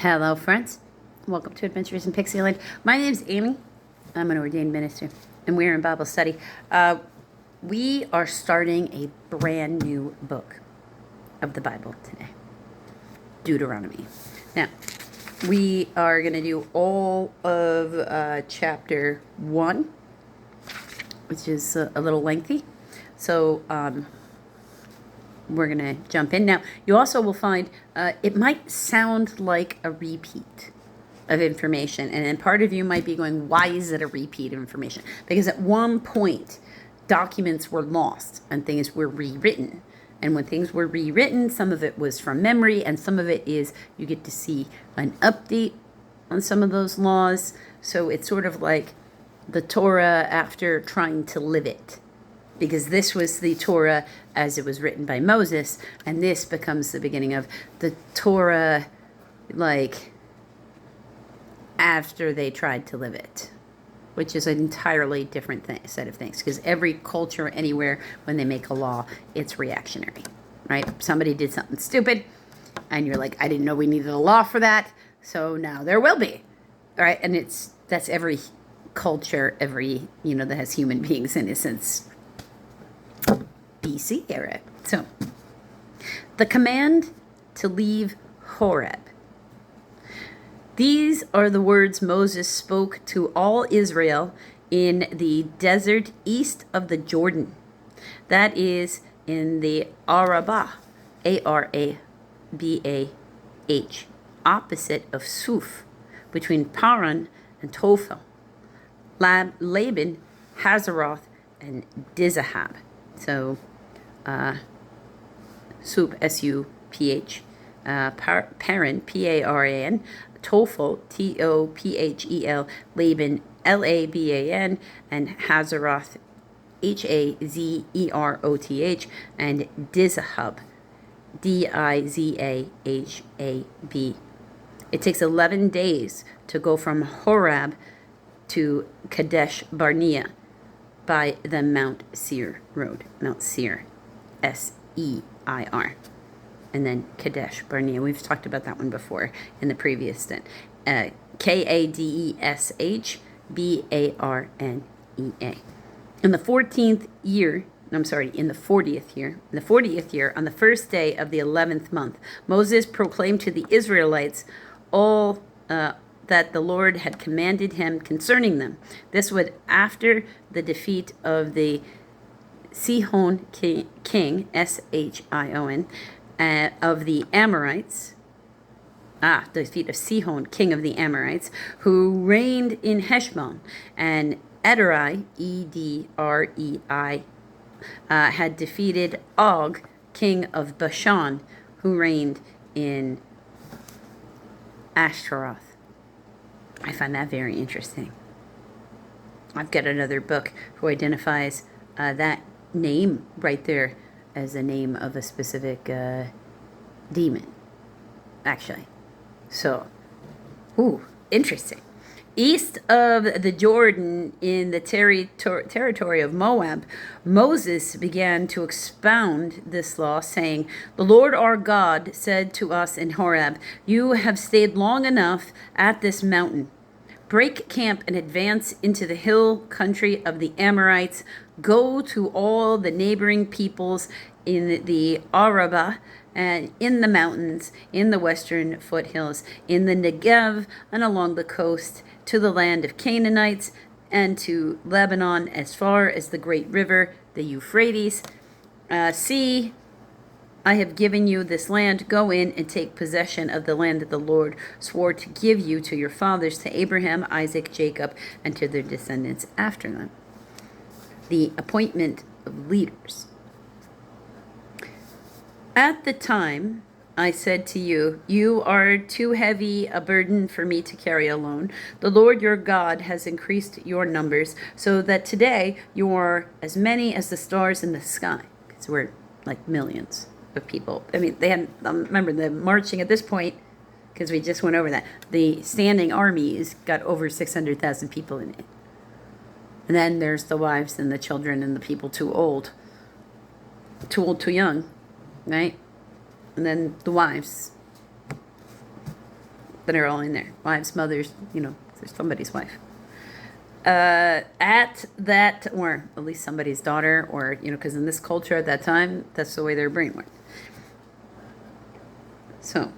Hello, friends. Welcome to Adventures in Pixie Land. My name's Amy. I'm an ordained minister, and we're in Bible study. We are starting a brand new book of the Bible today, Deuteronomy. Now, we are going to do all of chapter 1, which is a little lengthy. So, we're going to jump in. Now, you also will find it might sound like a repeat of information. And then part of you might be going, why is it a repeat of information? Because at one point, documents were lost and things were rewritten. And when things were rewritten, some of it was from memory and some of it is you get to see an update on some of those laws. So it's sort of like the Torah after trying to live it. Because this was the Torah as it was written by Moses, and this becomes the beginning of the Torah, like, after they tried to live it, which is an entirely different set of things, because every culture anywhere, when they make a law, it's reactionary, right? Somebody did something stupid, and you're like, I didn't know we needed a law for that, so now there will be, right? And that's every culture, that has human beings in it since BC era. So, the command to leave Horeb. These are the words Moses spoke to all Israel in the desert east of the Jordan. That is in the Arabah, A-R-A-B-A-H, opposite of Suf, between Paran and Tophel, Laban, Hazeroth, and Dizahab. So, Suf, S-U-P-H, Paran, P-A-R-A-N, Tophel, T-O-P-H-E-L, Laban, L-A-B-A-N, and Hazeroth, H-A-Z-E-R-O-T-H, and Dizahab, D-I-Z-A-H-A-B. It takes 11 days to go from Horeb to Kadesh Barnea by the Mount Seir road. Mount Seir, S-E-I-R. And then Kadesh Barnea. We've talked about that one before in the previous stint. K-A-D-E-S-H-B-A-R-N-E-A. In the 40th year, on the first day of the 11th month, Moses proclaimed to the Israelites all that the Lord had commanded him concerning them. This was after the defeat of the Sihon king, S-H-I-O-N, of the Amorites, the defeat of Sihon, king of the Amorites, who reigned in Heshbon, and Edrei, E-D-R-E-I, had defeated Og, king of Bashan, who reigned in Ashtaroth. I find that very interesting. I've got another book who identifies that name right there as the name of a specific demon, actually. So, interesting. East of the Jordan, in the territory of Moab, Moses began to expound this law, saying, "The Lord our God said to us in Horeb, 'You have stayed long enough at this mountain. Break camp and advance into the hill country of the Amorites. Go to all the neighboring peoples in the Arabah and in the mountains, in the western foothills, in the Negev and along the coast, to the land of Canaanites and to Lebanon as far as the great river, the Euphrates. See, I have given you this land. Go in and take possession of the land that the Lord swore to give you to your fathers, to Abraham, Isaac, Jacob, and to their descendants after them.'" The appointment of leaders. "At the time I said to you, 'You are too heavy a burden for me to carry alone.' The Lord your God has increased your numbers, so that today you are as many as the stars in the sky." Because we're like millions of people. I mean, they had, remember the marching at this point, because we just went over that. The standing armies got over 600,000 people in it. And then there's the wives and the children and the people too old, too young, right? And then the wives. that are all in there. Wives, mothers, there's somebody's wife. At that, or at least somebody's daughter, or, because in this culture at that time, that's the way they were brainwashed. So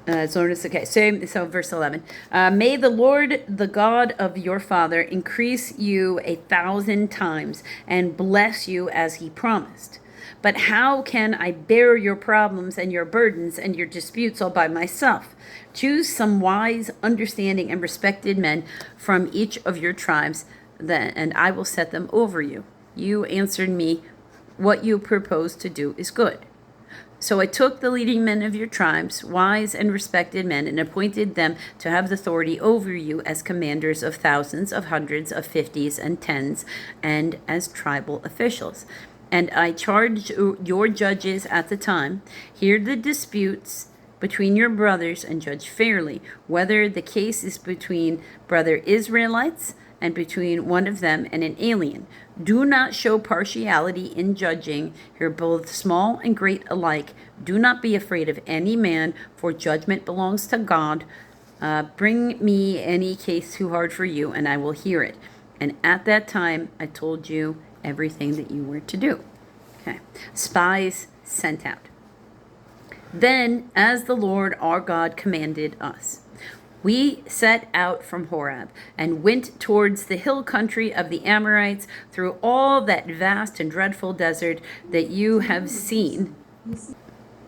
okay. So verse 11. May the Lord, the God of your father, increase you 1,000 times and bless you as he promised. But how can I bear your problems and your burdens and your disputes all by myself? Choose some wise, understanding, and respected men from each of your tribes, and I will set them over you. You answered me, what you propose to do is good. So I took the leading men of your tribes, wise and respected men, and appointed them to have authority over you as commanders of thousands, of hundreds, of fifties, and tens, and as tribal officials. And I charged your judges at the time, hear the disputes between your brothers and judge fairly, whether the case is between brother Israelites and between one of them and an alien. Do not show partiality in judging. You're both small and great alike. Do not be afraid of any man, for judgment belongs to God. Bring me any case too hard for you, and I will hear it. And at that time, I told you everything that you were to do. Okay. Spies sent out. Then, as the Lord our God commanded us, we set out from Horeb and went towards the hill country of the Amorites through all that vast and dreadful desert that you have seen.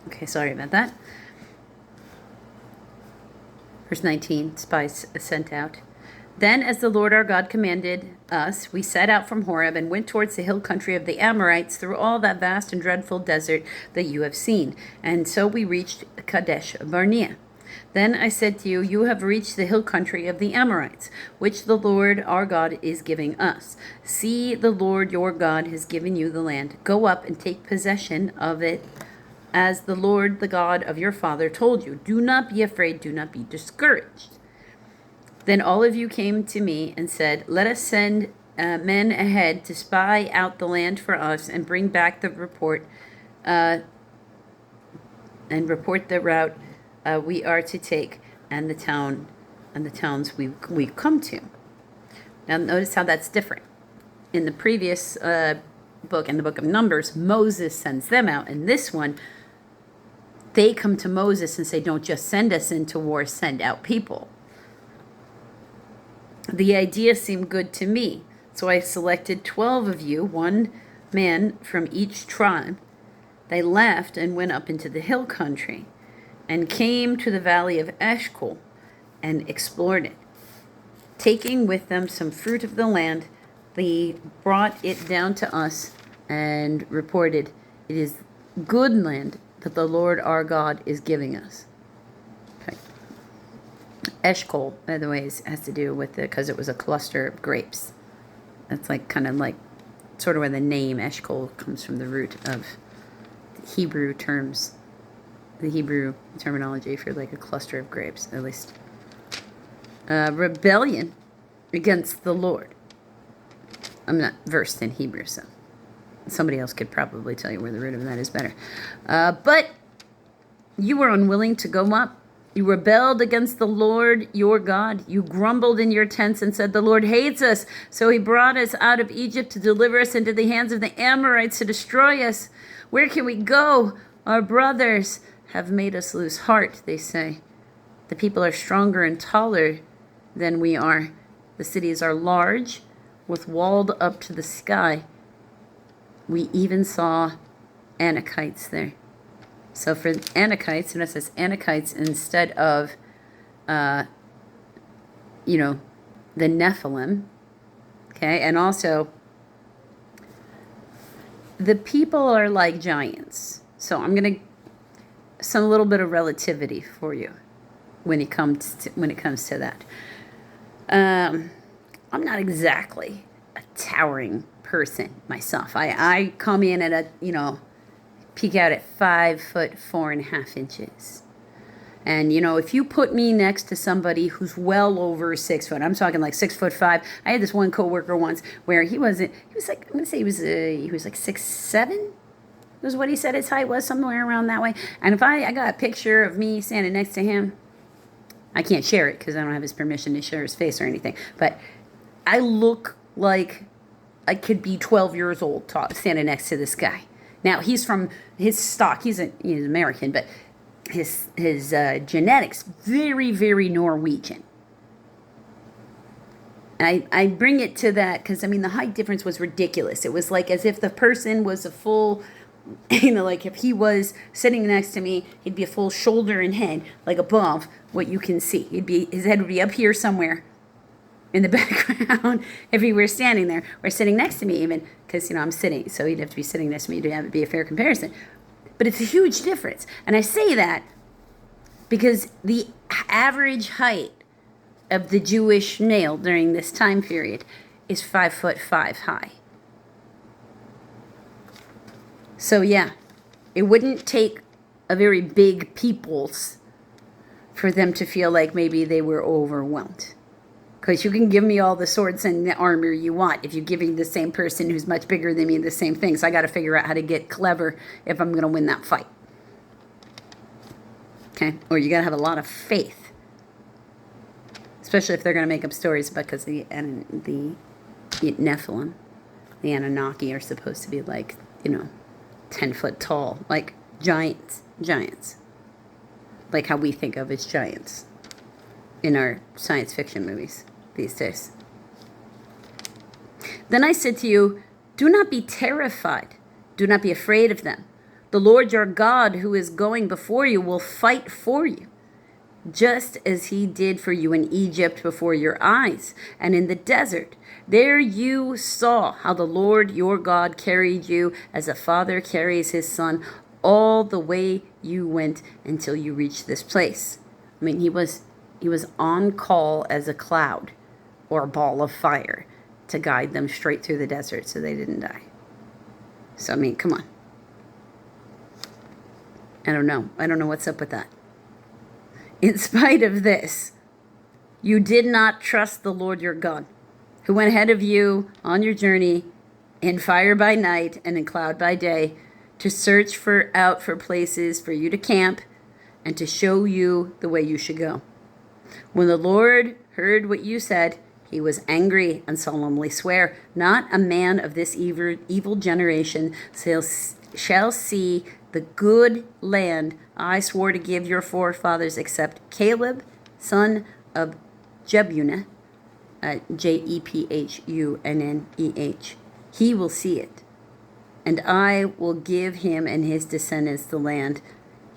Okay, sorry about that. Verse 19, spies sent out. Then, as the Lord our God commanded us, we set out from Horeb and went towards the hill country of the Amorites through all that vast and dreadful desert that you have seen. And so we reached Kadesh Barnea. Then I said to you, you have reached the hill country of the Amorites, which the Lord our God is giving us. See, the Lord your God has given you the land. Go up and take possession of it, as the Lord, the God of your father, told you. Do not be afraid, do not be discouraged. Then all of you came to me and said, let us send men ahead to spy out the land for us and bring back the report and report the route we are to take and the towns we've come to. Now notice how that's different. In the previous book, in the book of Numbers, Moses sends them out. In this one, they come to Moses and say, don't just send us into war, send out people. The idea seemed good to me, so I selected 12 of you, one man from each tribe. They left and went up into the hill country and came to the valley of Eshcol and explored it. Taking with them some fruit of the land, they brought it down to us and reported, it is good land that the Lord our God is giving us. Okay. Eshcol, by the way, has to do with it because it was a cluster of grapes. That's kind of sort of where the name Eshcol comes from, the root of Hebrew terms, the Hebrew terminology for a cluster of grapes, at least. Rebellion against the Lord. I'm not versed in Hebrew, so somebody else could probably tell you where the root of that is better. But you were unwilling to go up. You rebelled against the Lord your God. You grumbled in your tents and said, the Lord hates us. So he brought us out of Egypt to deliver us into the hands of the Amorites to destroy us. Where can we go? Our brothers have made us lose heart, they say. The people are stronger and taller than we are. The cities are large, with walled up to the sky. We even saw Anakites there. So for Anakites, notice it's Anakites instead of, the Nephilim. Okay, and also, the people are like giants. So I'm going to some little bit of relativity for you when it comes to that. I'm not exactly a towering person myself. I come in at peek out at 5 foot 4.5 inches. And if you put me next to somebody who's well over 6 foot, I'm talking 6'5". I had this one coworker once where he was like 6'7". Was what he said his height was, somewhere around that way. And if I got a picture of me standing next to him, I can't share it because I don't have his permission to share his face or anything. But I look like I could be 12 years old standing next to this guy. Now, he's from his stock. He's American, but his genetics, very, very Norwegian. And I bring it to that because, I mean, the height difference was ridiculous. It was like as if the person was a full, like if he was sitting next to me, he'd be a full shoulder and head, like above what you can see. His head would be up here somewhere in the background if he were standing there or sitting next to me even, because, I'm sitting, so he'd have to be sitting next to me to have it be a fair comparison. But it's a huge difference. And I say that because the average height of the Jewish male during this time period is 5'5" high. So yeah, it wouldn't take a very big peoples for them to feel like maybe they were overwhelmed. Because you can give me all the swords and the armor you want if you're giving the same person who's much bigger than me the same thing. So I got to figure out how to get clever if I'm going to win that fight. Okay? Or you got to have a lot of faith. Especially if they're going to make up stories because the Nephilim, the Anunnaki, are supposed to be like, 10 foot tall. Like giants. Like how we think of as giants in our science fiction movies these days. Then I said to you, do not be terrified. Do not be afraid of them. The Lord your God, who is going before you, will fight for you, just as he did for you in Egypt before your eyes and in the desert. There you saw how the Lord your God carried you as a father carries his son all the way you went until you reached this place. I mean, he was on call as a cloud or a ball of fire to guide them straight through the desert so they didn't die. So, I mean, come on. I don't know what's up with that. In spite of this, you did not trust the Lord your God, who went ahead of you on your journey in fire by night and in cloud by day to search out for places for you to camp and to show you the way you should go. When the Lord heard what you said, he was angry and solemnly swore, not a man of this evil generation shall see the good land I swore to give your forefathers, except Caleb, son of Jephunneh, Jephunneh. He will see it, and I will give him and his descendants the land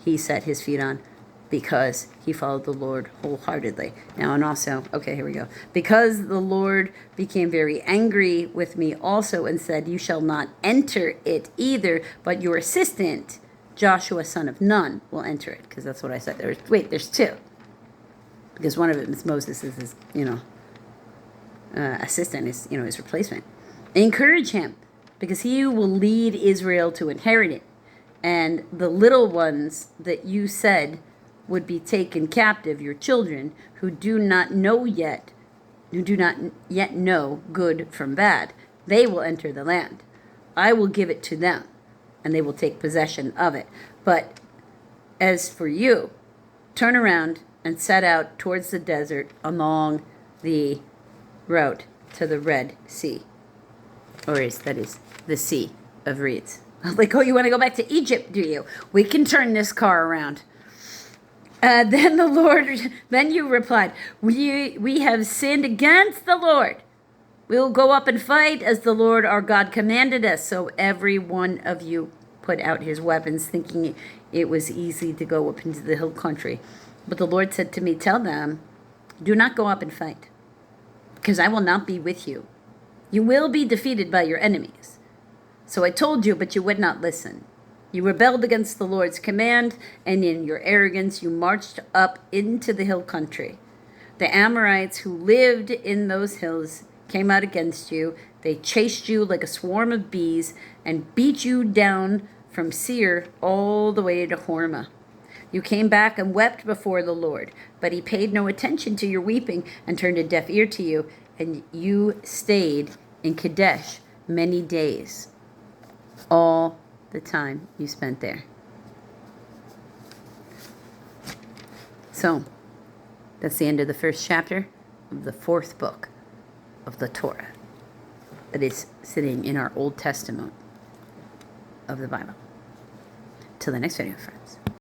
he set his feet on, because he followed the Lord wholeheartedly. Now, and also, okay, here we go. Because the Lord became very angry with me also and said, you shall not enter it either, but your assistant, Joshua, son of Nun, will enter it. Because that's what I said. There's two. Because one of them is Moses, is his, assistant, is, his replacement. Encourage him, because he will lead Israel to inherit it. And the little ones that you said would be taken captive, your children, who do not yet know good from bad, they will enter the land. I will give it to them, and they will take possession of it. But as for you, turn around and set out towards the desert along the route to the Red Sea. That is the Sea of Reeds. Like, oh, you want to go back to Egypt, do you? We can turn this car around. Then you replied, we have sinned against the Lord. We will go up and fight as the Lord our God commanded us. So every one of you put out his weapons, thinking it was easy to go up into the hill country. But the Lord said to me, tell them, do not go up and fight, because I will not be with you. You will be defeated by your enemies. So I told you, but you would not listen. You rebelled against the Lord's command, and in your arrogance you marched up into the hill country. The Amorites who lived in those hills came out against you. They chased you like a swarm of bees and beat you down from Seir all the way to Hormah. You came back and wept before the Lord, but he paid no attention to your weeping and turned a deaf ear to you, and you stayed in Kadesh many days, all the time you spent there. So, That's the end of the first chapter of the fourth book of the Torah that is sitting in our Old Testament of the Bible. Till the next video, friends.